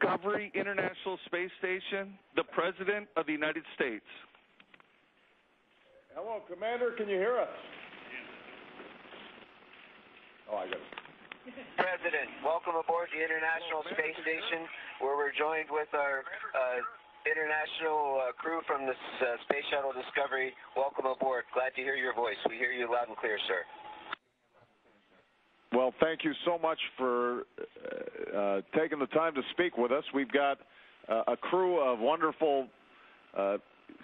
Discovery International Space Station, the President of the United States. Hello, Commander. Can you hear us? Oh, I got it. President, welcome aboard the International Space Station, where we're joined with our international crew from the Space Shuttle Discovery. Welcome aboard. Glad to hear your voice. We hear you loud and clear, sir. Well, thank you so much for taking the time to speak with us. We've got a crew of wonderful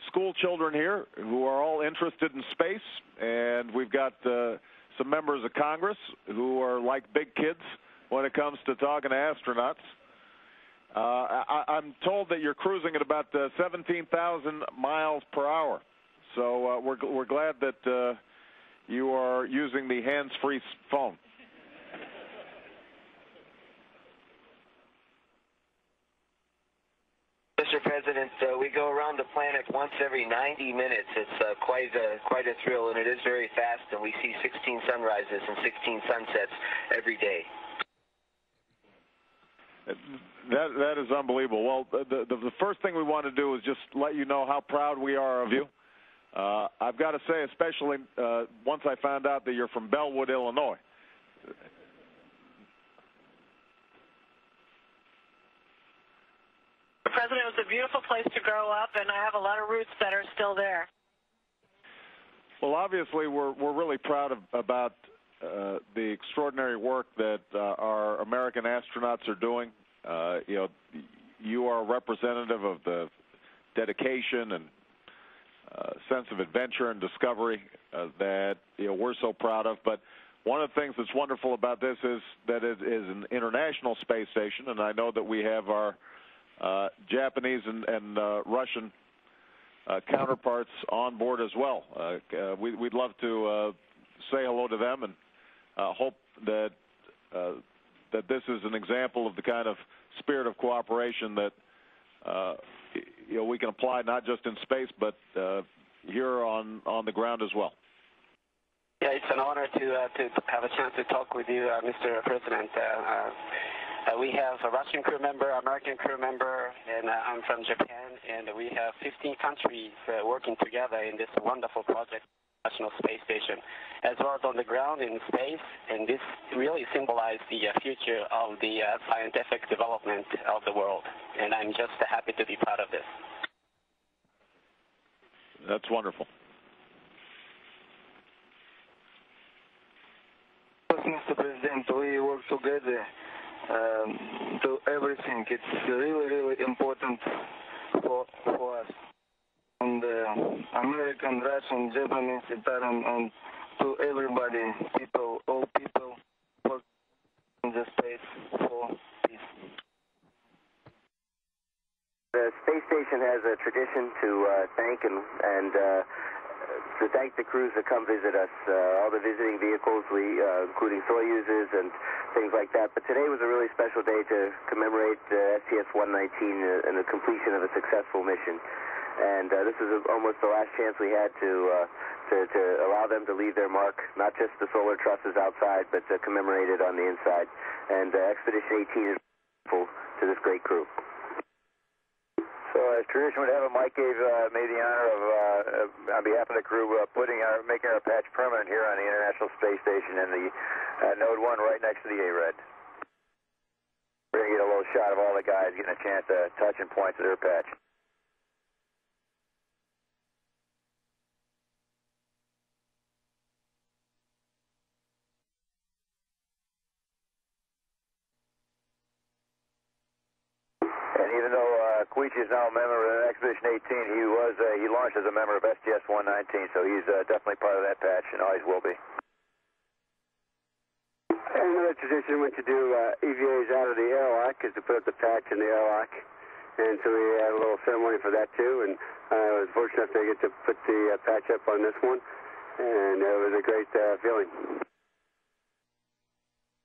school children here who are all interested in space, and we've got some members of Congress who are like big kids when it comes to talking to astronauts. I'm told that you're cruising at about 17,000 miles per hour, so we're glad that you are using the hands-free phone. Mr. President, we go around the planet once every 90 minutes. It's quite a thrill, and it is very fast, and we see 16 sunrises and 16 sunsets every day. That is unbelievable. Well, the first thing we want to do is just let you know how proud we are of you. I've got to say, especially once I found out that you're from Bellwood, Illinois. President, it was a beautiful place to grow up, and I have a lot of roots that are still there. Well, obviously, we're really proud about the extraordinary work that our American astronauts are doing. You know, you are a representative of the dedication and sense of adventure and discovery that we're so proud of. But one of the things that's wonderful about this is that it is an international space station, and I know that we have our Japanese and Russian counterparts on board as well. We'd love to say hello to them and hope that that this is an example of the kind of spirit of cooperation that we can apply not just in space but here on the ground as well. Yeah, it's an honor to have a chance to talk with you, Mr. President. We have a Russian crew member, American crew member, and I'm from Japan, and we have 15 countries working together in this wonderful project, National Space Station, as well as on the ground in space, and this really symbolizes the future of the scientific development of the world, and I'm just happy to be part of this. That's wonderful. Mr. President, we work together to everything. It's really, really important for us. And American, Russian, Japanese, Italian, and to everybody, all people work in the space for peace. The space station has a tradition to thank and to thank the crews that come visit us, all the visiting vehicles, including Soyuzes and things like that. But today was a really special day to commemorate STS-119 and the completion of a successful mission. And this is almost the last chance we had to allow them to leave their mark, not just the solar trusses outside, but to commemorate it on the inside. And Expedition 18 is grateful to this great crew. So as tradition would have it, Mike made the honor of, on behalf of the crew, making our patch permanent here on the International Space Station in the Node 1 right next to the A-Red. We're going to get a little shot of all the guys getting a chance to touch and point to their patch. And even though Koichi is now a member of Expedition 18, he launched as a member of STS-119, so he's definitely part of that patch and always will be. And another tradition went to do EVAs out of the airlock is to put up the patch in the airlock, and so we had a little ceremony for that too. And I was fortunate enough to get to put the patch up on this one, and it was a great feeling.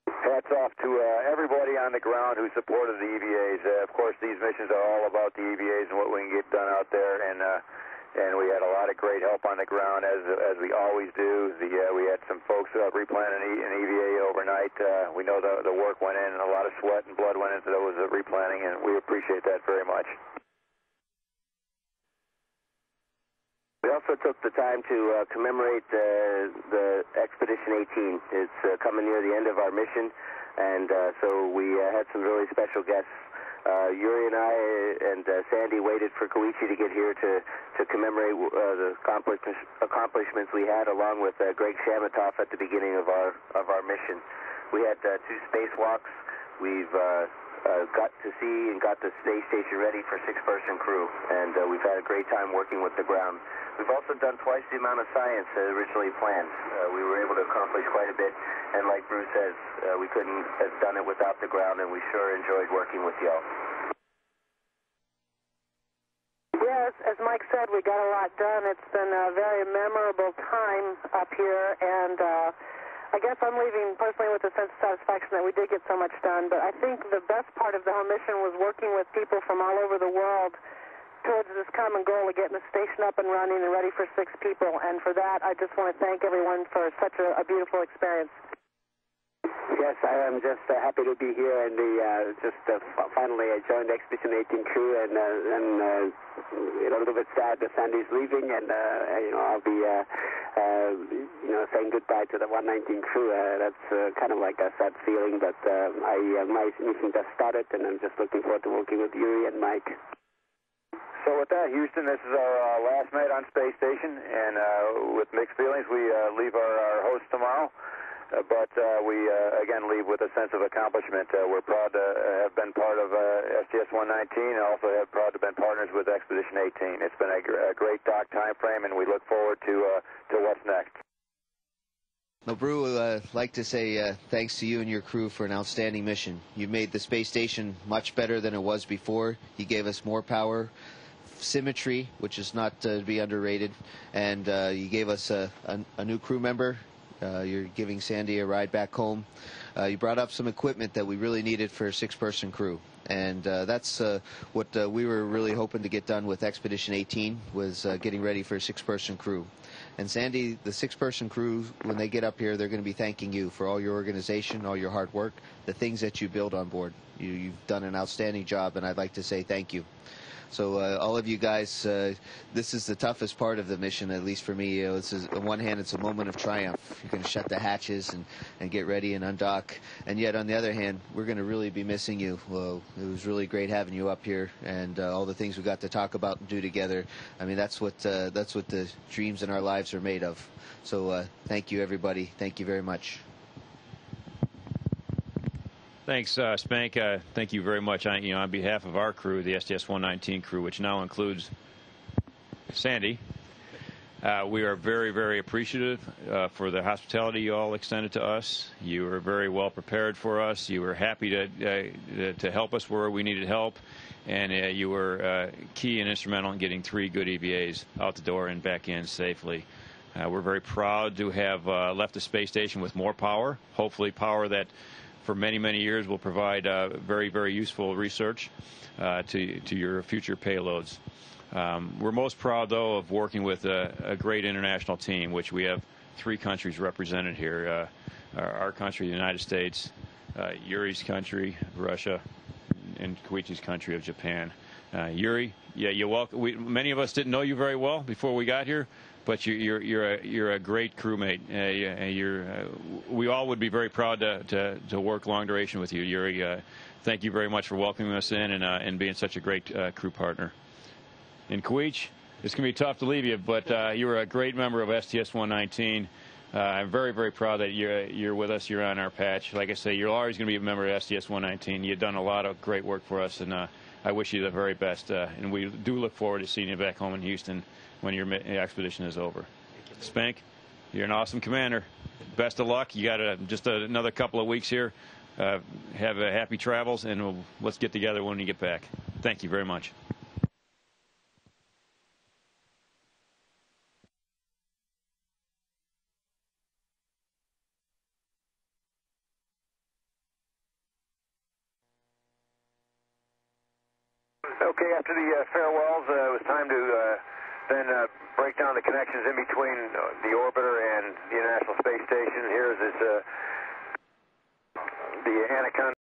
Hats off to everybody on the ground who supported the EVAs. Of course, these missions are all about the EVAs and what we can get done out there, and and we had a lot of great help on the ground, as we always do. We had some folks replanting an EVA overnight. We know the work went in, and a lot of sweat and blood went into those replanting, and we appreciate that very much. We also took the time to commemorate the Expedition 18. It's coming near the end of our mission, and so we had some really special guests. Yuri and I and Sandy waited for Koichi to get here to commemorate the accomplishments we had, along with Greg Shamatov at the beginning of our mission. We had 2 spacewalks. We've got to see and got the space station ready for 6-person crew, and we've had a great time working with the ground. We've also done twice the amount of science originally planned. We were able to accomplish quite a bit, and like Bruce says, we couldn't have done it without the ground, and we sure enjoyed working with y'all. Yes, as Mike said, we got a lot done. It's been a very memorable time up here, and I guess I'm leaving personally with a sense of satisfaction that we did get so much done, but I think the best part of the whole mission was working with people from all over the world towards this common goal of getting the station up and running and ready for 6 people, and for that I just want to thank everyone for such a beautiful experience. Yes, I am just happy to be here, and finally I joined the Expedition 18 crew, and a little bit sad that Sandy's leaving, and I'll be saying goodbye to the 119 crew. That's kind of like a sad feeling, but my mission just started, and I'm just looking forward to working with Yuri and Mike. So with that, Houston, this is our last night on Space Station, and with mixed feelings, we leave our host tomorrow. But we, again, leave with a sense of accomplishment. We're proud to have been part of STS-119, and also have proud to have been partners with Expedition 18. It's been a great dock time frame, and we look forward to what's next. Well, Brew, I'd like to say thanks to you and your crew for an outstanding mission. You made the space station much better than it was before. You gave us more power, symmetry, which is not to be underrated, and you gave us a new crew member. You're giving Sandy a ride back home. You brought up some equipment that we really needed for a 6-person crew, and that's what we were really hoping to get done with Expedition 18, was getting ready for a 6-person crew. And Sandy, the 6-person crew, when they get up here, they're going to be thanking you for all your organization, all your hard work, the things that you build on board. You've done an outstanding job, and I'd like to say thank you. So all of you guys, this is the toughest part of the mission, at least for me. This is, on one hand, it's a moment of triumph. You're going to shut the hatches and get ready and undock. And yet, on the other hand, we're going to really be missing you. Well, it was really great having you up here, and all the things we got to talk about and do together. I mean, that's what the dreams in our lives are made of. So thank you, everybody. Thank you very much. Thanks, Spank. Thank you very much. On behalf of our crew, the STS-119 crew, which now includes Sandy, we are very, very appreciative for the hospitality you all extended to us. You were very well prepared for us. You were happy to help us where we needed help, and you were key and instrumental in getting 3 good EVAs out the door and back in safely. We're very proud to have left the space station with more power, hopefully power that for many, many years will provide very, very useful research to your future payloads. We're most proud, though, of working with a great international team, which we have 3 countries represented here. Our country, the United States, Yuri's country, Russia, and Koichi's country of Japan. Yuri, yeah, you're welcome. Many of us didn't know you very well before we got here, but you're a great crewmate. We all would be very proud to work long duration with you, Yuri. Thank you very much for welcoming us in and being such a great crew partner. And Koich, it's going to be tough to leave you, but you were a great member of STS-119. I'm very, very proud that you're with us. You're on our patch. Like I say, you're always going to be a member of STS-119. You've done a lot of great work for us, and I wish you the very best. And we do look forward to seeing you back home in Houston when your expedition is over. Spank, you're an awesome commander. Best of luck. You got just another couple of weeks here. Have happy travels, and let's get together when you get back. Thank you very much. Okay, after the farewells, it was time to then break down the connections in between the orbiter and the International Space Station. Here's this, the Anaconda.